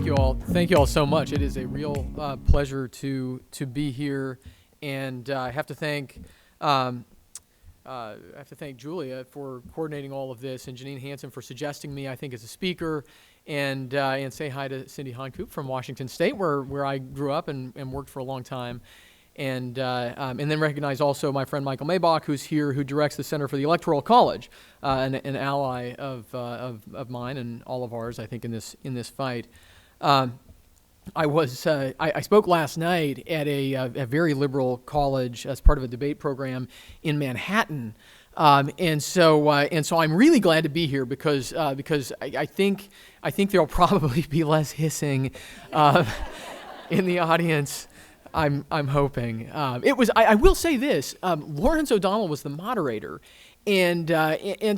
thank you all. Thank you all so much. It is a real pleasure to be here, and I have to thank Julia for coordinating all of this, and Janine Hansen for suggesting me, I think, as a speaker, and say hi to Cindy Honcoop from Washington State, where I grew up and worked for a long time. And then recognize also my friend Michael Maybach, who's here, who directs the Center for the Electoral College, an ally of mine and all of ours, I think, in this fight. I spoke last night at a very liberal college as part of a debate program in Manhattan, and so I'm really glad to be here because I think there'll probably be less hissing in the audience. I'm hoping. I will say this. Lawrence O'Donnell was the moderator, and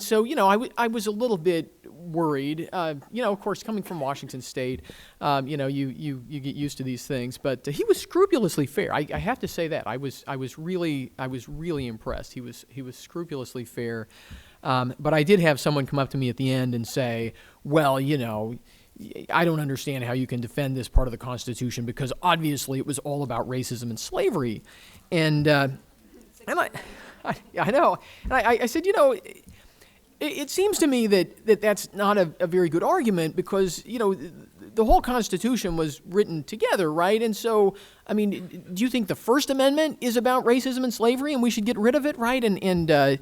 so I was a little bit worried. Of course, coming from Washington State, you get used to these things. But he was scrupulously fair. I have to say that. I was really impressed. He was scrupulously fair. But I did have someone come up to me at the end and say, well, I don't understand how you can defend this part of the Constitution because obviously it was all about racism and slavery. And I know. And I said, it seems to me that's not a very good argument because, the whole Constitution was written together, right? And so, I mean, do you think the First Amendment is about racism and slavery and we should get rid of it, right? And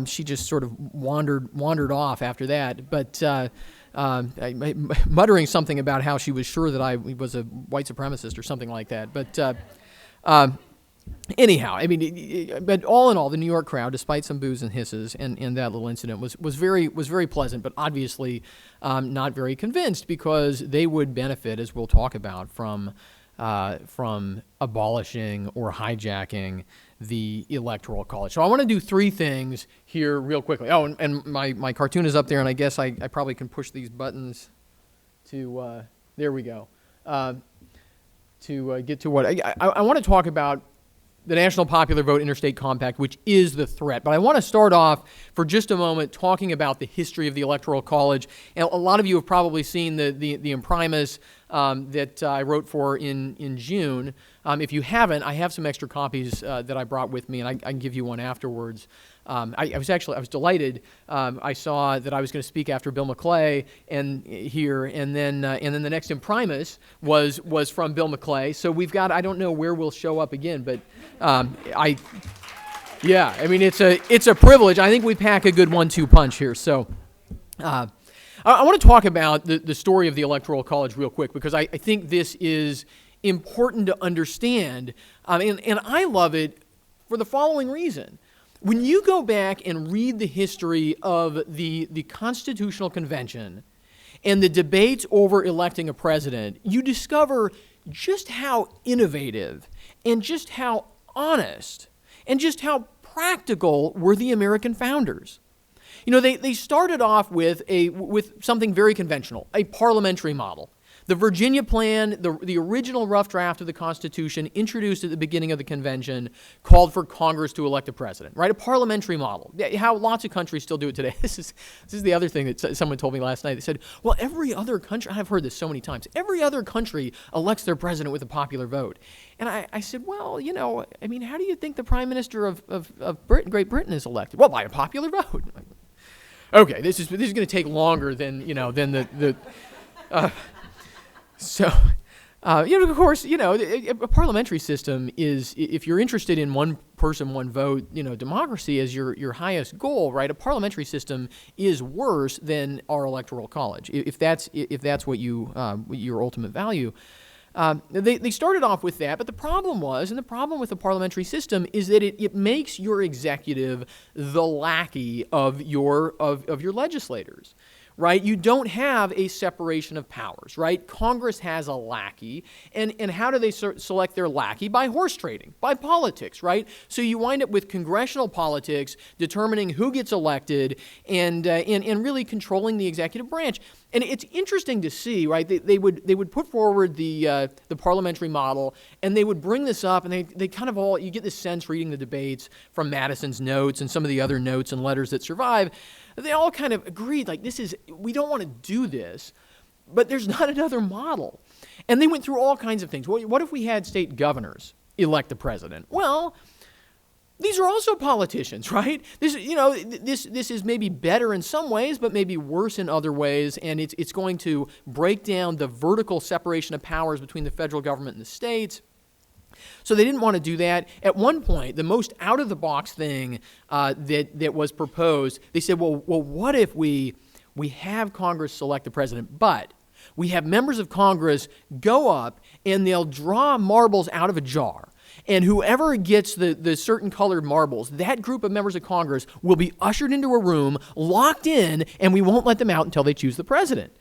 she just sort of wandered off after that. But muttering something about how she was sure that I was a white supremacist or something like that. But anyhow, I mean, but all in all, the New York crowd, despite some boos and hisses and that little incident, was very pleasant, but obviously not very convinced because they would benefit, as we'll talk about, from abolishing or hijacking the Electoral College. So I want to do three things here real quickly. Oh, and my cartoon is up there, and I guess I probably can push these buttons to, there we go, to get to what I want to talk about. The National Popular Vote Interstate Compact, which is the threat. But I want to start off for just a moment talking about the history of the Electoral College. And a lot of you have probably seen the imprimis that I wrote for in June. If you haven't, I have some extra copies that I brought with me, and I can give you one afterwards. I was delighted. I saw that I was going to speak after Bill McClay and then the next imprimis was from Bill McClay. So we've got, I don't know where we'll show up again, but I mean it's a privilege. I think we pack a good 1-2 punch here. So I want to talk about the story of the Electoral College real quick because I think this is important to understand, and I love it for the following reason. When you go back and read the history of the Constitutional Convention and the debates over electing a president, you discover just how innovative and just how honest and just how practical were the American founders. They started off with something very conventional, a parliamentary model. The Virginia Plan, the original rough draft of the Constitution introduced at the beginning of the convention, called for Congress to elect a president, right? A parliamentary model, how lots of countries still do it today. This is the other thing that someone told me last night. They said, well, every other country, I've heard this so many times, every other country elects their president with a popular vote. And I said, well, I mean, how do you think the Prime Minister of Great Britain is elected? Well, by a popular vote. Okay, this is going to take longer than So, of course, a parliamentary system is, if you're interested in one person, one vote, democracy as your highest goal, right? A parliamentary system is worse than our electoral college, if that's what your ultimate value. They started off with that, but the problem with the parliamentary system is that it makes your executive the lackey of your legislators. Right? You don't have a separation of powers, right? Congress has a lackey, and how do they select their lackey? By horse trading, by politics, right? So you wind up with congressional politics determining who gets elected and really controlling the executive branch. And it's interesting to see, right? They would put forward the parliamentary model, and they would bring this up, and they kind of all, you get this sense reading the debates from Madison's notes and some of the other notes and letters that survive. They all kind of agreed, like, we don't want to do this. but there's not another model. And they went through all kinds of things. What if we had state governors elect the president? Well, these are also politicians, right? This is maybe better in some ways, but maybe worse in other ways, and it's going to break down the vertical separation of powers between the federal government and the states. So they didn't want to do that. At one point, the most out-of-the-box thing that was proposed, they said, well, what if we have Congress select the president, but we have members of Congress go up and they'll draw marbles out of a jar. And whoever gets the certain colored marbles, that group of members of Congress will be ushered into a room, locked in, and we won't let them out until they choose the president.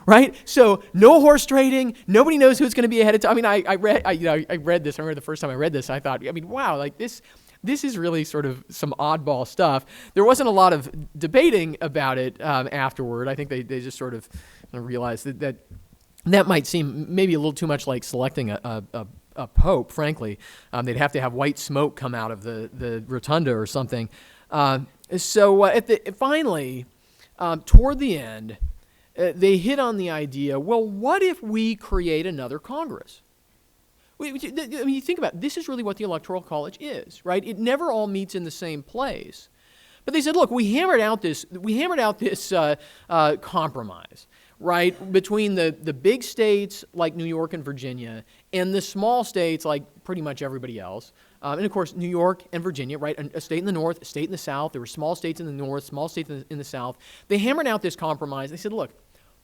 Right? So no horse trading. Nobody knows who it's going to be ahead of time. I mean, I read this. I remember the first time I read this, I thought, wow, like this is really sort of some oddball stuff. There wasn't a lot of debating about it afterward. I think they just sort of realized that might seem maybe a little too much like selecting a pope, frankly. They'd have to have white smoke come out of the rotunda or something. Finally, toward the end, they hit on the idea, well, what if we create another Congress? I mean, you think about it, this is really what the Electoral College is, right? It never all meets in the same place. But they said, look, we hammered out this compromise, right, between the big states like New York and Virginia and the small states like pretty much everybody else. And of course, New York and Virginia, right, a state in the north, a state in the south. There were small states in the north, small states in the south. They hammered out this compromise. They said, look,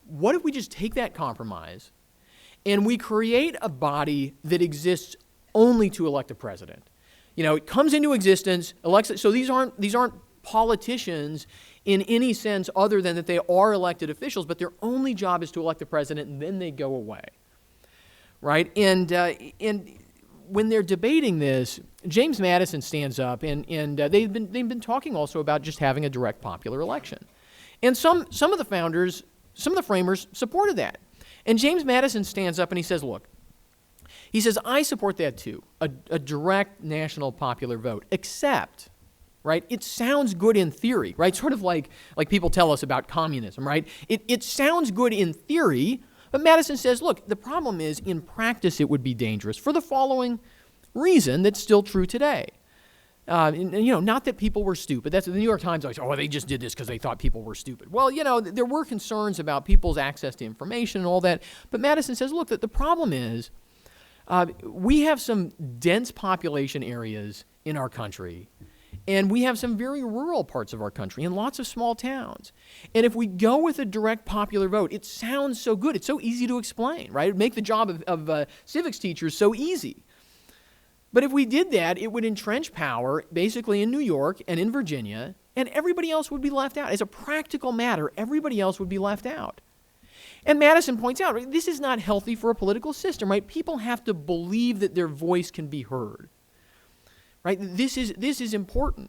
what if we just take that compromise and we create a body that exists only to elect a president? You know, it comes into existence, elects. So these aren't politicians in any sense other than that they are elected officials, but their only job is to elect the president, and then they go away, right? And when they're debating this, James Madison stands up, and they've been talking also about just having a direct popular election, and some of the founders, some of the framers supported that, and James Madison stands up and he says, look, he says, I support that too, a direct national popular vote, except, right, it sounds good in theory, right, sort of like people tell us about communism, right, it sounds good in theory, but Madison says, look, the problem is in practice it would be dangerous for the following reason that's still true today. Not that people were stupid. That's the New York Times always, they just did this because they thought people were stupid. Well, there were concerns about people's access to information and all that, but Madison says, look, that the problem is we have some dense population areas in our country, and we have some very rural parts of our country and lots of small towns. And if we go with a direct popular vote, it sounds so good. It's so easy to explain, right? It would make the job of civics teachers so easy. But if we did that, it would entrench power basically in New York and in Virginia, and everybody else would be left out. As a practical matter, everybody else would be left out. And Madison points out, right, this is not healthy for a political system, right? People have to believe that their voice can be heard. Right? This is important,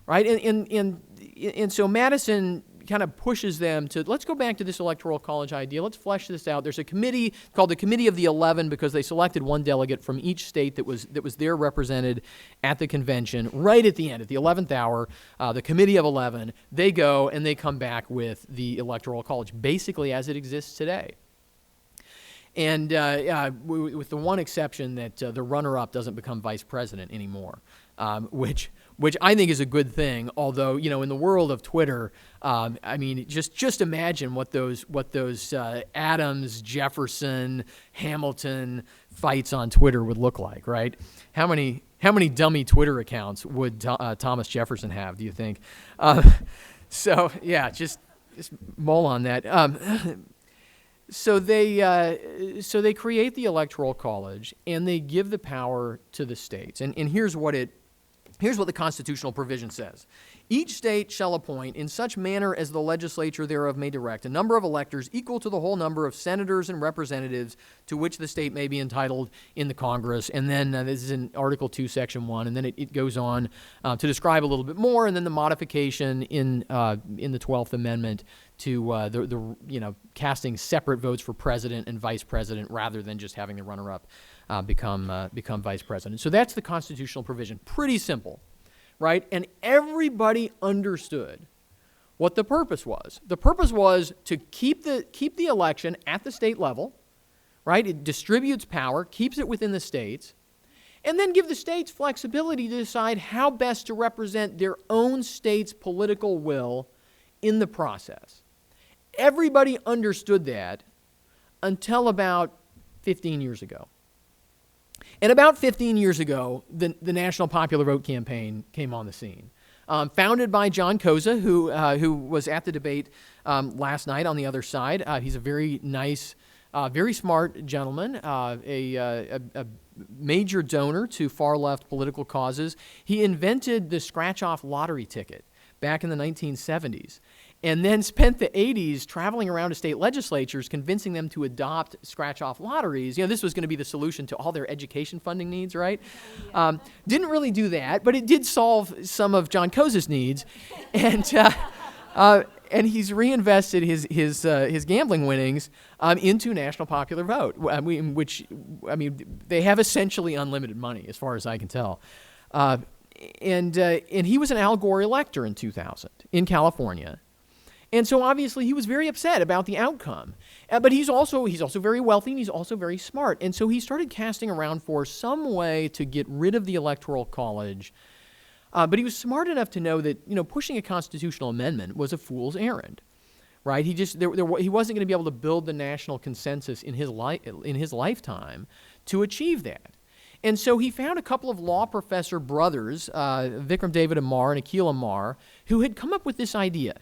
right? And so Madison kind of pushes them to, let's go back to this Electoral College idea. Let's flesh this out. There's a committee called the Committee of the 11 because they selected one delegate from each state that was there represented at the convention. Right at the end, at the 11th hour, the Committee of 11, they go and they come back with the Electoral College basically as it exists today. And with the one exception that the runner-up doesn't become vice president anymore, which I think is a good thing. Although, in the world of Twitter, I mean, just imagine what those Adams, Jefferson, Hamilton fights on Twitter would look like, right? How many dummy Twitter accounts would Thomas Jefferson have? Do you think? So yeah, just mull on that. So they create the Electoral College and they give the power to the states. And here's what the constitutional provision says. Each state shall appoint in such manner as the legislature thereof may direct a number of electors equal to the whole number of senators and representatives to which the state may be entitled in the Congress. And then this is in Article 2, Section 1, and then it goes on to describe a little bit more, and then the modification in the 12th Amendment to the casting separate votes for president and vice president rather than just having the runner-up become vice president. So that's the constitutional provision. Pretty simple, right? And everybody understood what the purpose was. The purpose was to keep the election at the state level, right? It distributes power, keeps it within the states, and then give the states flexibility to decide how best to represent their own state's political will in the process. Everybody understood that until about 15 years ago. And about 15 years ago, the National Popular Vote campaign came on the scene. Founded by John Koza, who was at the debate last night on the other side. He's a very nice, very smart gentleman, a major donor to far-left political causes. He invented the scratch-off lottery ticket back in the 1970s, and then spent the 80s traveling around to state legislatures convincing them to adopt scratch-off lotteries. This was going to be the solution to all their education funding needs, right? Didn't really do that, but it did solve some of John Koza's needs, and he's reinvested his gambling winnings into National Popular Vote, they have essentially unlimited money, as far as I can tell. And he was an Al Gore elector in 2000 in California. And so obviously he was very upset about the outcome. But he's also very wealthy and he's also very smart. And so he started casting around for some way to get rid of the Electoral College. But he was smart enough to know that, pushing a constitutional amendment was a fool's errand, right? He wasn't going to be able to build the national consensus in his lifetime to achieve that. And so he found a couple of law professor brothers, Vikram David Amar and Akhil Amar, who had come up with this idea.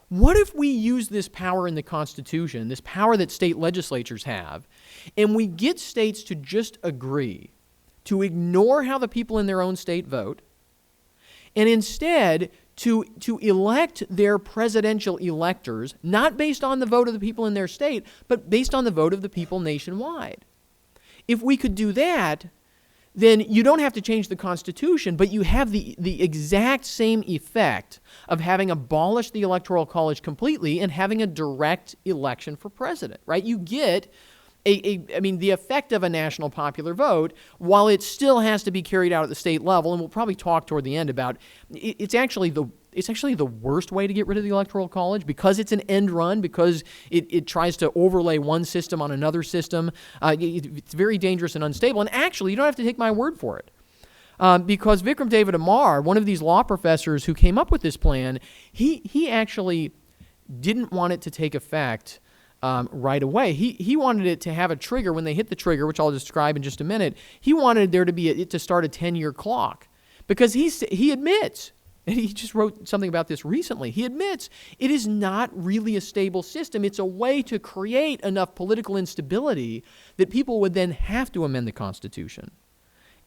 What if we use this power in the Constitution, this power that state legislatures have, and we get states to just agree to ignore how the people in their own state vote, and instead to elect their presidential electors, not based on the vote of the people in their state, but based on the vote of the people nationwide? If we could do that, then you don't have to change the Constitution, but you have the exact same effect of having abolished the Electoral College completely and having a direct election for president, right? You get the effect of a national popular vote, while it still has to be carried out at the state level, and we'll probably talk toward the end about it's actually the worst way to get rid of the Electoral College because it's an end run, because it tries to overlay one system on another system. It's very dangerous and unstable. And actually, you don't have to take my word for it. Because Vikram David Amar, one of these law professors who came up with this plan, he actually didn't want it to take effect right away. He wanted it to have a trigger when they hit the trigger, which I'll describe in just a minute. He wanted there to be it to start a 10-year clock because he admits, and he just wrote something about this recently, he admits it is not really a stable system. It's a way to create enough political instability that people would then have to amend the Constitution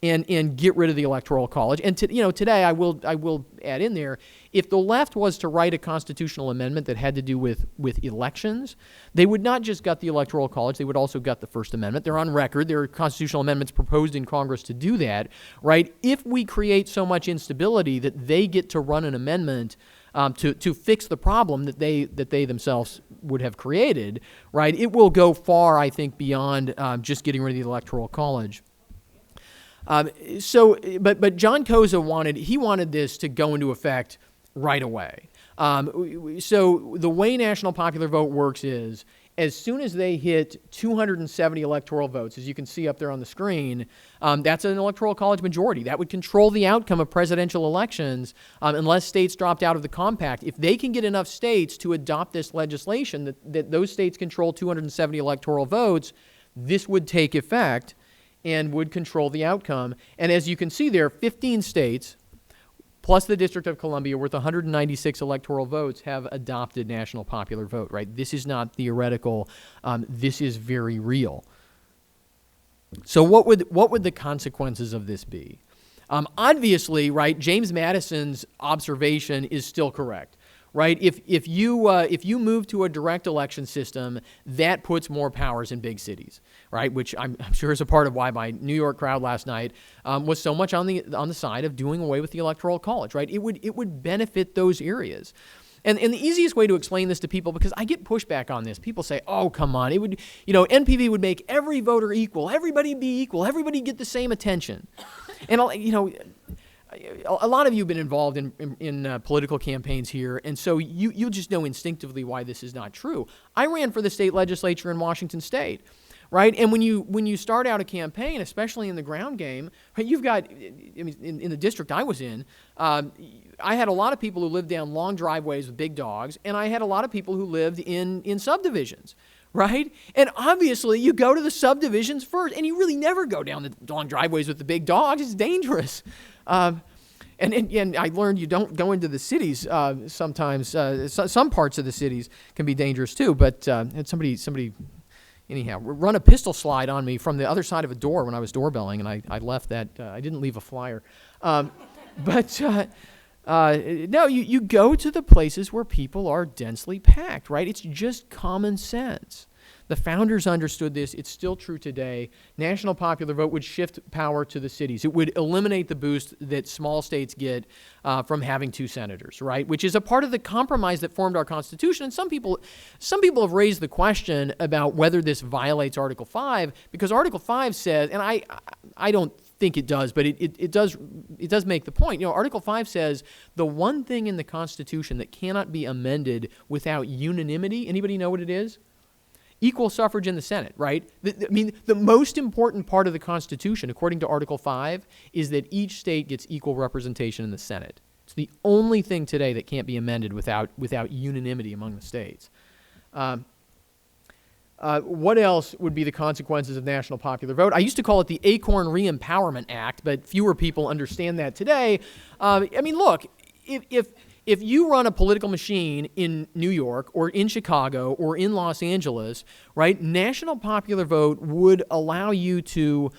and get rid of the Electoral College. And today I will add in there, if the left was to write a constitutional amendment that had to do with elections, they would not just gut the Electoral College, they would also gut the First Amendment. They're on record. There are constitutional amendments proposed in Congress to do that, right? If we create so much instability that they get to run an amendment to fix the problem that they themselves would have created, right, it will go far, I think, beyond just getting rid of the Electoral College. But John Koza wanted this to go into effect right away. So the way National Popular Vote works is, as soon as they hit 270 electoral votes, as you can see up there on the screen, that's an Electoral College majority. That would control the outcome of presidential elections unless states dropped out of the compact. If they can get enough states to adopt this legislation that those states control 270 electoral votes, this would take effect and would control the outcome. And as you can see there, 15 states, plus the District of Columbia, with 196 electoral votes, have adopted National Popular Vote, right? This is not theoretical. This is very real. So what would the consequences of this be? Obviously, right, James Madison's observation is still correct. Right, if you move to a direct election system, that puts more powers in big cities, right? Which I'm sure is a part of why my New York crowd last night was so much on the side of doing away with the Electoral College, right? It would benefit those areas. And the easiest way to explain this to people, because I get pushback on this, people say, "Oh, come on, it would, NPV would make every voter equal, everybody be equal, everybody get the same attention," and a lot of you have been involved in political campaigns here, and so you just know instinctively why this is not true. I ran for the state legislature in Washington State, right? And when you start out a campaign, especially in the ground game, right, you've got, I mean, in the district I was in, I had a lot of people who lived down long driveways with big dogs, and I had a lot of people who lived in subdivisions. Right? And obviously, you go to the subdivisions first, and you really never go down the long driveways with the big dogs. It's dangerous. And I learned you don't go into the cities sometimes. Some parts of the cities can be dangerous too. But had somebody, anyhow, run a pistol slide on me from the other side of a door when I was doorbelling, and I left that. I didn't leave a flyer. No, you go to the places where people are densely packed, right? It's just common sense. The founders understood this. It's still true today. National popular vote would shift power to the cities. It would eliminate the boost that small states get from having 2 senators, right? Which is a part of the compromise that formed our Constitution. And some people have raised the question about whether this violates Article 5, because Article 5 says, and I don't think it does, but it does make the point. Article 5 says the one thing in the Constitution that cannot be amended without unanimity, anybody know what it is? Equal suffrage in the Senate, right? The most important part of the Constitution, according to Article 5, is that each state gets equal representation in the Senate. It's the only thing today that can't be amended without unanimity among the states. What else would be the consequences of national popular vote? I used to call it the Acorn Re-Empowerment Act, but fewer people understand that today. Look, if you run a political machine in New York or in Chicago or in Los Angeles, right, national popular vote would allow you to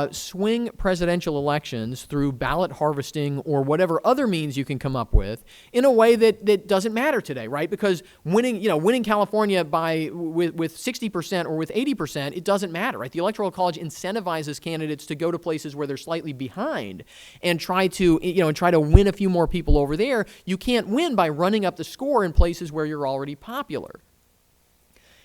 swing presidential elections through ballot harvesting or whatever other means you can come up with in a way that doesn't matter today, right? Because winning California with 60% or with 80%, it doesn't matter, right? The Electoral College incentivizes candidates to go to places where they're slightly behind and try to win a few more people over there. You can't win by running up the score in places where you're already popular.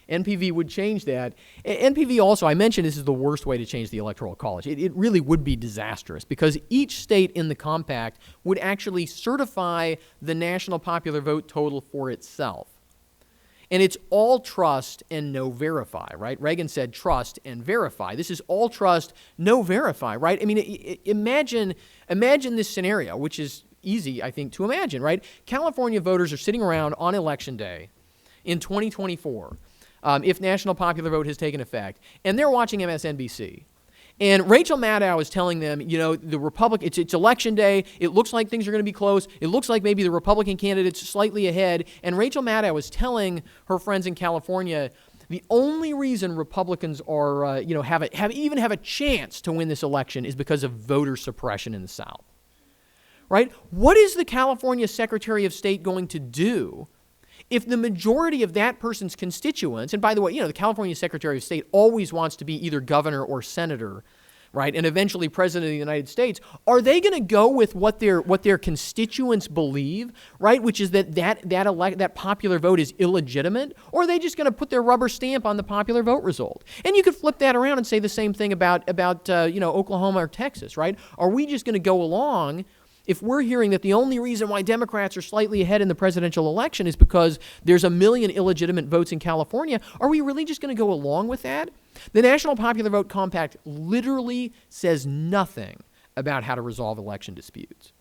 NPV would change that. NPV also, I mentioned this is the worst way to change the Electoral College. It really would be disastrous because each state in the compact would actually certify the national popular vote total for itself. And it's all trust and no verify, right? Reagan said trust and verify. This is all trust, no verify, right? I mean, imagine this scenario, which is easy, I think, to imagine, right? California voters are sitting around on Election Day in 2024, if national popular vote has taken effect, and they're watching MSNBC. And Rachel Maddow is telling them, it's Election Day. It looks like things are going to be close. It looks like maybe the Republican candidate's slightly ahead. And Rachel Maddow is telling her friends in California, the only reason Republicans are, have a chance to win this election is because of voter suppression in the South. Right? What is the California Secretary of State going to do if the majority of that person's constituents, and by the way, the California Secretary of State always wants to be either governor or senator, right, and eventually president of the United States, are they going to go with what their constituents believe, right, which is that popular vote is illegitimate, or are they just going to put their rubber stamp on the popular vote result? And you could flip that around and say the same thing about Oklahoma or Texas, right? Are we just going to go along? If we're hearing that the only reason why Democrats are slightly ahead in the presidential election is because there's 1 million illegitimate votes in California, are we really just going to go along with that? The National Popular Vote Compact literally says nothing about how to resolve election disputes,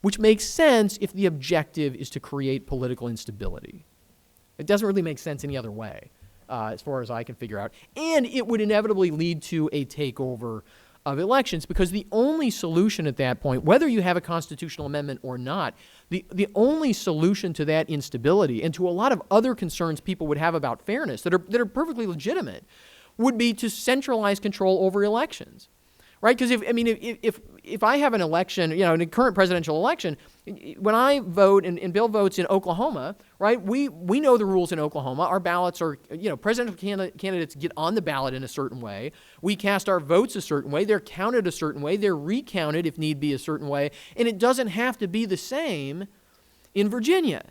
which makes sense if the objective is to create political instability. It doesn't really make sense any other way, as far as I can figure out. And it would inevitably lead to a takeover of elections, because the only solution at that point, whether you have a constitutional amendment or not, the only solution to that instability and to a lot of other concerns people would have about fairness that are perfectly legitimate would be to centralize control over elections. Right? Because if I have an election, in a current presidential election, when I vote and Bill votes in Oklahoma, right? We know the rules in Oklahoma. Our ballots are, presidential candidates get on the ballot in a certain way. We cast our votes a certain way. They're counted a certain way. They're recounted if need be a certain way. And it doesn't have to be the same in Virginia,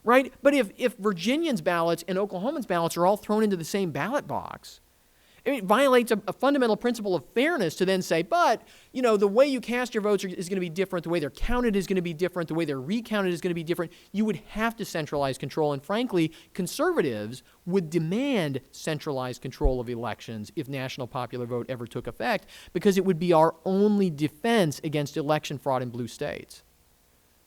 right? But if Virginians' ballots and Oklahomans' ballots are all thrown into the same ballot box, I mean, it violates a fundamental principle of fairness to then say, but, the way you cast your votes is going to be different, the way they're counted is going to be different, the way they're recounted is going to be different. You would have to centralize control, and frankly, conservatives would demand centralized control of elections if national popular vote ever took effect, because it would be our only defense against election fraud in blue states.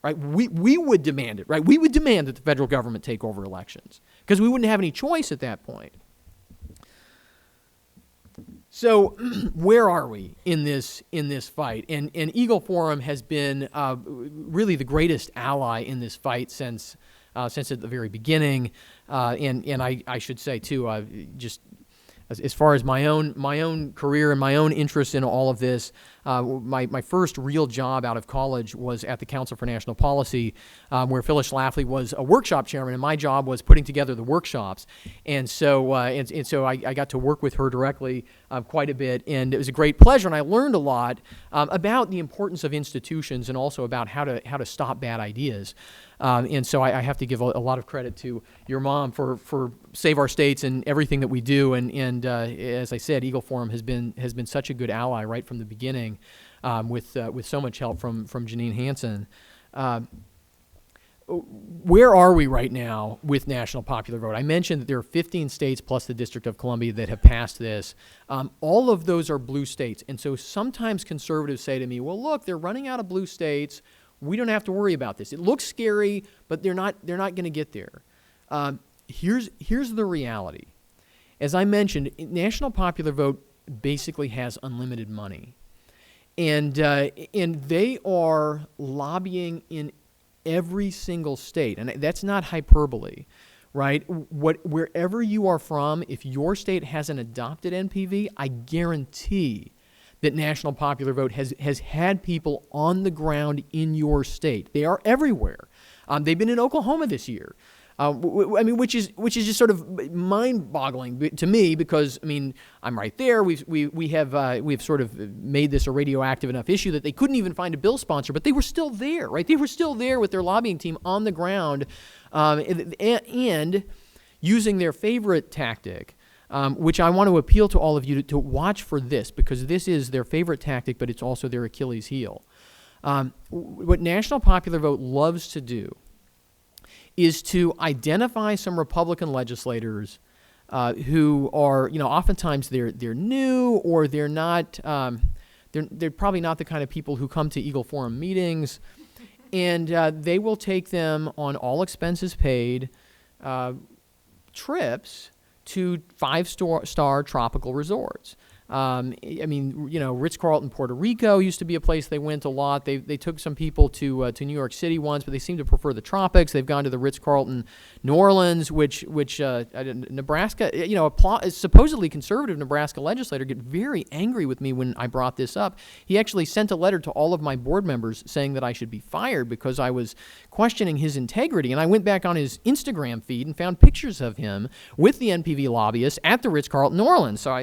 Right? We would demand it, right? We would demand that the federal government take over elections, because we wouldn't have any choice at that point. So where are we in this fight? And Eagle Forum has been really the greatest ally in this fight since at the very beginning. And I should say too, just as far as my own career and my own interest in all of this, my first real job out of college was at the Council for National Policy, where Phyllis Schlafly was a workshop chairman, and my job was putting together the workshops. And so I got to work with her directly quite a bit, and it was a great pleasure. And I learned a lot about the importance of institutions and also about how to stop bad ideas. And so I have to give a lot of credit to your mom for Save Our States and everything that we do. And as I said, Eagle Forum has been such a good ally right from the beginning, with so much help from Janine Hansen. Where are we right now with national popular vote? I mentioned that there are 15 states plus the District of Columbia that have passed this. All of those are blue states, and so sometimes conservatives say to me, "Well, look, they're running out of blue states. We don't have to worry about this. It looks scary, but they're not going to get there." Here's the reality. As I mentioned, national popular vote basically has unlimited money, and they are lobbying in every single state, and that's not hyperbole, right? Wherever you are from, if your state hasn't adopted NPV, I guarantee that national popular vote has had people on the ground in your state. They are everywhere. They've been in Oklahoma this year. Which is just sort of mind-boggling to me, because I'm right there. We've sort of made this a radioactive enough issue that they couldn't even find a bill sponsor, but they were still there, right? They were still there with their lobbying team on the ground, and using their favorite tactic, which I want to appeal to all of you to watch for this, because this is their favorite tactic, but it's also their Achilles heel. What national popular vote loves to do is to identify some Republican legislators who are, oftentimes they're new, or they're not, they're probably not the kind of people who come to Eagle Forum meetings, and they will take them on all expenses paid trips to five-star tropical resorts. Ritz-Carlton, Puerto Rico used to be a place they went a lot. They took some people to New York City once, but they seem to prefer the tropics. They've gone to the Ritz-Carlton New Orleans, which Nebraska, a supposedly conservative Nebraska legislator get very angry with me when I brought this up. He actually sent a letter to all of my board members saying that I should be fired because I was questioning his integrity. And I went back on his Instagram feed and found pictures of him with the NPV lobbyists at the Ritz-Carlton New Orleans. So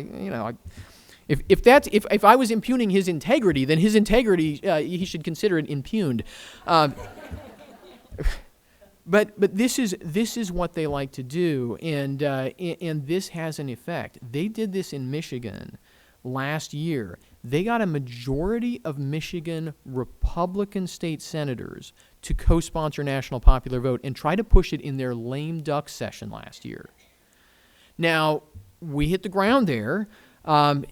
If I was impugning his integrity, then his integrity, he should consider it impugned. But this is what they like to do, and this has an effect. They did this in Michigan last year. They got a majority of Michigan Republican state senators to co-sponsor national popular vote and try to push it in their lame duck session last year. Now, we hit the ground there. And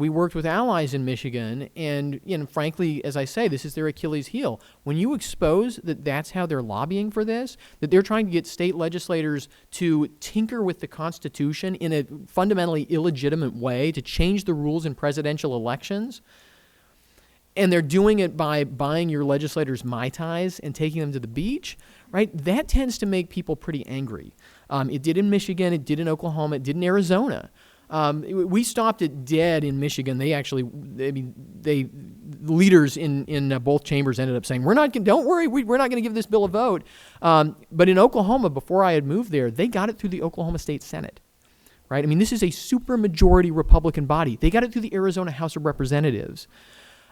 we worked with allies in Michigan, and frankly, as I say, this is their Achilles heel. When you expose that that's how they're lobbying for this, that they're trying to get state legislators to tinker with the Constitution in a fundamentally illegitimate way to change the rules in presidential elections, and they're doing it by buying your legislators Mai Tais and taking them to the beach, right? That tends to make people pretty angry. It did in Michigan, it did in Oklahoma, it did in Arizona. We stopped it dead in Michigan. Leaders in both chambers ended up saying, don't worry, we're not going to give this bill a vote. But in Oklahoma, before I had moved there, they got it through the Oklahoma State Senate, right? This is a supermajority Republican body. They got it through the Arizona House of Representatives.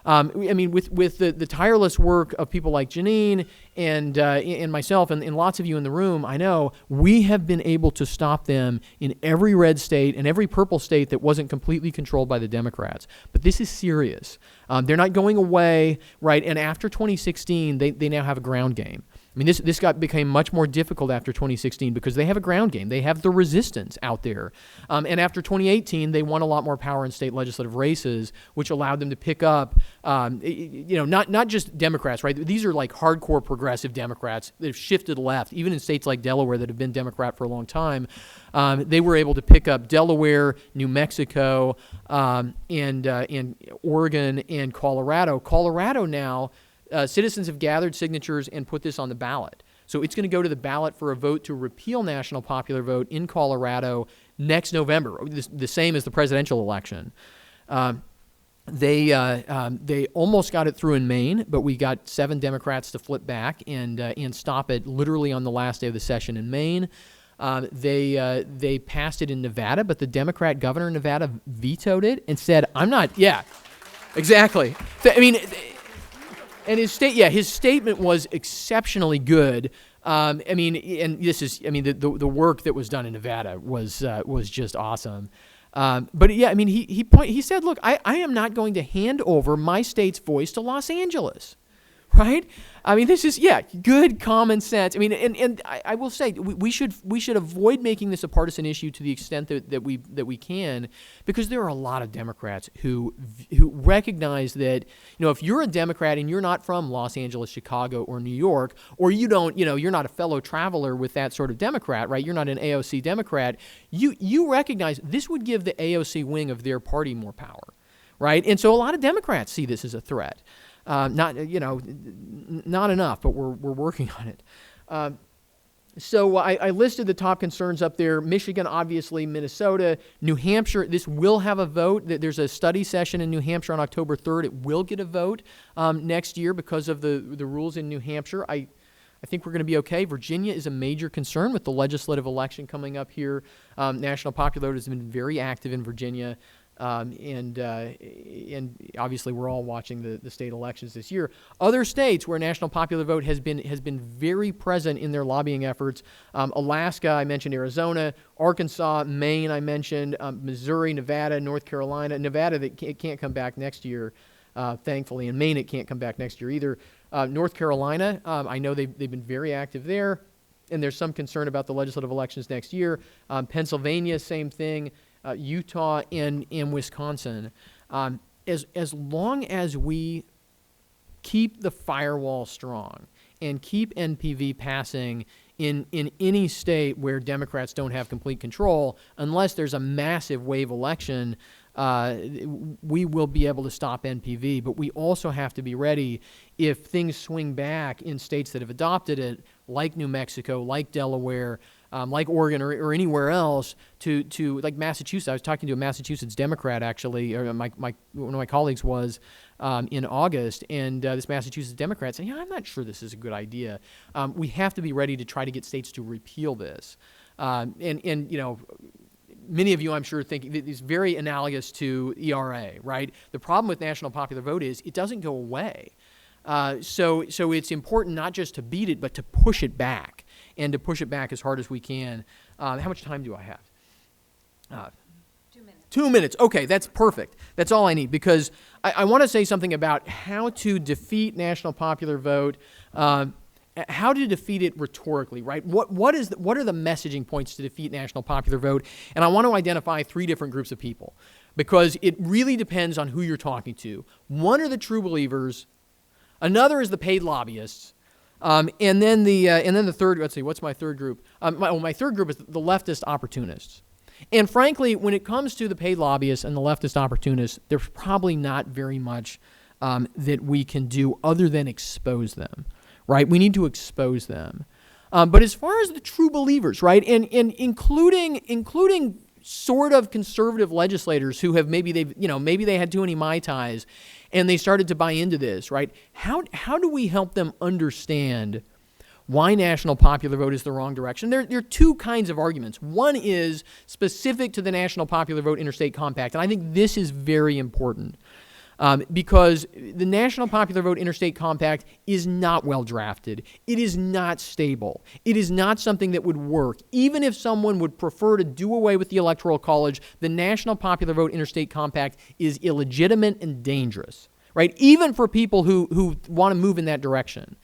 I mean, with the tireless work of people like Janine and myself and lots of you in the room, I know we have been able to stop them in every red state and every purple state that wasn't completely controlled by the Democrats. But this is serious. They're not going away, right? And after 2016, they now have a ground game. I mean, this became much more difficult after 2016 because they have a ground game. They have the resistance out there. And after 2018, they won a lot more power in state legislative races, which allowed them to pick up, not just Democrats, right? These are like hardcore progressive Democrats that have shifted left, even in states like Delaware that have been Democrat for a long time. They were able to pick up Delaware, New Mexico, and Oregon and Colorado. Colorado now, citizens have gathered signatures and put this on the ballot. So it's going to go to the ballot for a vote to repeal national popular vote in Colorado next November, the same as the presidential election. They almost got it through in Maine, but we got 7 Democrats to flip back and stop it literally on the last day of the session in Maine. They passed it in Nevada, but the Democrat governor in Nevada vetoed it and said, "I'm not." Yeah, exactly. I mean. And his statement was exceptionally good. The work that was done in Nevada was just awesome. But yeah, I mean, he said, look, I am not going to hand over my state's voice to Los Angeles, right? I mean, this is good common sense. I mean, and I will say we should avoid making this a partisan issue to the extent that we can, because there are a lot of Democrats who recognize that, if you're a Democrat and you're not from Los Angeles, Chicago, or New York, or you're not a fellow traveler with that sort of Democrat, right? You're not an AOC Democrat. You recognize this would give the AOC wing of their party more power, right? And so a lot of Democrats see this as a threat. Not enough, but we're working on it. So I listed the top concerns up there. Michigan, obviously, Minnesota, New Hampshire. This will have a vote. There's a study session in New Hampshire on October 3rd. It will get a vote next year because of the rules in New Hampshire. I think we're going to be okay. Virginia is a major concern with the legislative election coming up here. National Popular Vote has been very active in Virginia. And obviously we're all watching the state elections this year. Other states where National Popular Vote has been very present in their lobbying efforts: Alaska, I mentioned, Arizona, Arkansas, Maine, I mentioned, Missouri, Nevada, North Carolina. Nevada, it can't come back next year, thankfully, and Maine, it can't come back next year either. North Carolina, I know they've been very active there, and there's some concern about the legislative elections next year. Pennsylvania, same thing. Utah and Wisconsin. As long as we keep the firewall strong and keep NPV passing in any state where Democrats don't have complete control, unless there's a massive wave election, we will be able to stop NPV. But we also have to be ready if things swing back in states that have adopted it, like New Mexico, like Delaware, like Oregon or anywhere else, to like Massachusetts. I was talking to a Massachusetts Democrat, actually, or one of my colleagues was in August, and this Massachusetts Democrat said, I'm not sure this is a good idea. We have to be ready to try to get states to repeal this. Many of you, I'm sure, think it's very analogous to ERA, right? The problem with National Popular Vote is it doesn't go away. So it's important not just to beat it, but to push it back, and to push it back as hard as we can. How much time do I have? 2 minutes. 2 minutes. Okay, that's perfect. That's all I need, because I want to say something about how to defeat National Popular Vote, how to defeat it rhetorically, right? What are the messaging points to defeat National Popular Vote? And I want to identify 3 different groups of people, because it really depends on who you're talking to. One are the true believers. Another is the paid lobbyists, and then the third. Let's see, what's my third group? My third group is the leftist opportunists. And frankly, when it comes to the paid lobbyists and the leftist opportunists, there's probably not very much that we can do other than expose them, right? We need to expose them. But as far as the true believers, right, and including sort of conservative legislators who have maybe they had too many Mai Tais and they started to buy into this, right? How do we help them understand why National Popular Vote is the wrong direction? There are 2 kinds of arguments. One is specific to the National Popular Vote Interstate Compact, and I think this is very important. because the National Popular Vote Interstate Compact is not well drafted. It is not stable. It is not something that would work. Even if someone would prefer to do away with the Electoral College, the National Popular Vote Interstate Compact is illegitimate and dangerous, right? Even for people who want to move in that direction.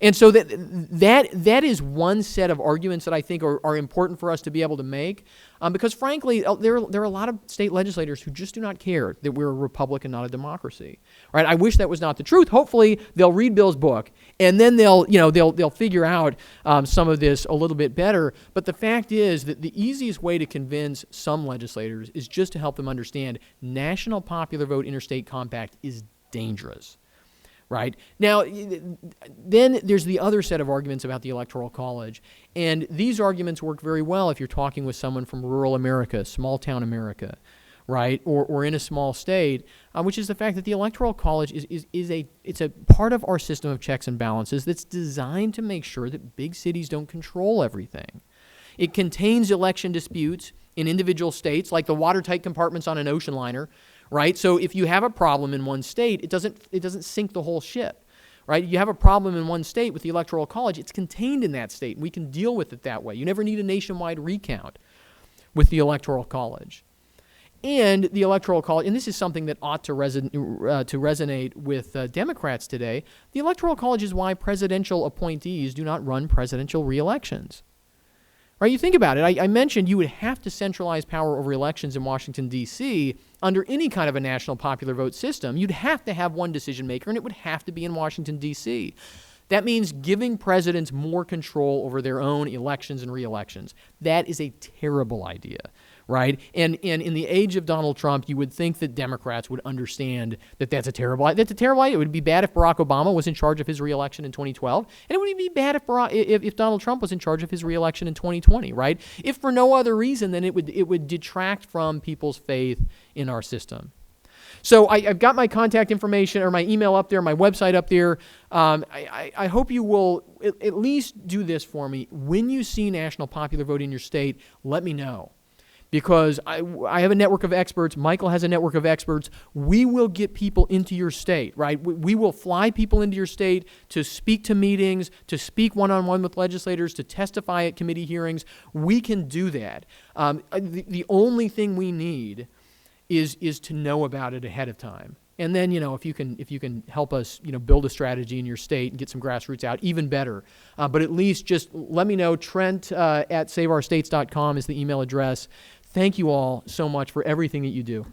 And so that is one set of arguments that I think are important for us to be able to make, because frankly, there are a lot of state legislators who just do not care that we're a republic and not a democracy. Right? I wish that was not the truth. Hopefully, they'll read Bill's book and then they'll figure out some of this a little bit better. But the fact is that the easiest way to convince some legislators is just to help them understand National Popular Vote Interstate Compact is dangerous. Right? Now, then there's the other set of arguments about the Electoral College. And these arguments work very well if you're talking with someone from rural America, small town America, right? Or in a small state, which is the fact that the Electoral College it's a part of our system of checks and balances that's designed to make sure that big cities don't control everything. It contains election disputes in individual states, like the watertight compartments on an ocean liner, right? So if you have a problem in one state, it doesn't sink the whole ship, right? You have a problem in one state with the Electoral College, it's contained in that state, and we can deal with it that way. You never need a nationwide recount with the Electoral College. And the Electoral College, and this is something that ought to resonate with Democrats today, the Electoral College is why presidential appointees do not run presidential re-elections. Right, you think about it. I mentioned you would have to centralize power over elections in Washington, D.C. under any kind of a national popular vote system. You'd have to have one decision maker, and it would have to be in Washington, D.C. That means giving presidents more control over their own elections and re-elections. That is a terrible idea, right? And in the age of Donald Trump, you would think that Democrats would understand that that's a terrible idea. That's a terrible idea. It would be bad if Barack Obama was in charge of his re-election in 2012, and it would be bad if Donald Trump was in charge of his re-election in 2020, right? If for no other reason than it would detract from people's faith in our system. So I've got my contact information or my email up there, my website up there. I hope you will at least do this for me. When you see National Popular Vote in your state, let me know. Because I have a network of experts. Michael has a network of experts. We will get people into your state, right? We will fly people into your state to speak to meetings, to speak one-on-one with legislators, to testify at committee hearings. We can do that. The only thing we need is to know about it ahead of time. And then, if you can help us, build a strategy in your state and get some grassroots out, even better. But at least just let me know. Trent at saveourstates.com is the email address. Thank you all so much for everything that you do.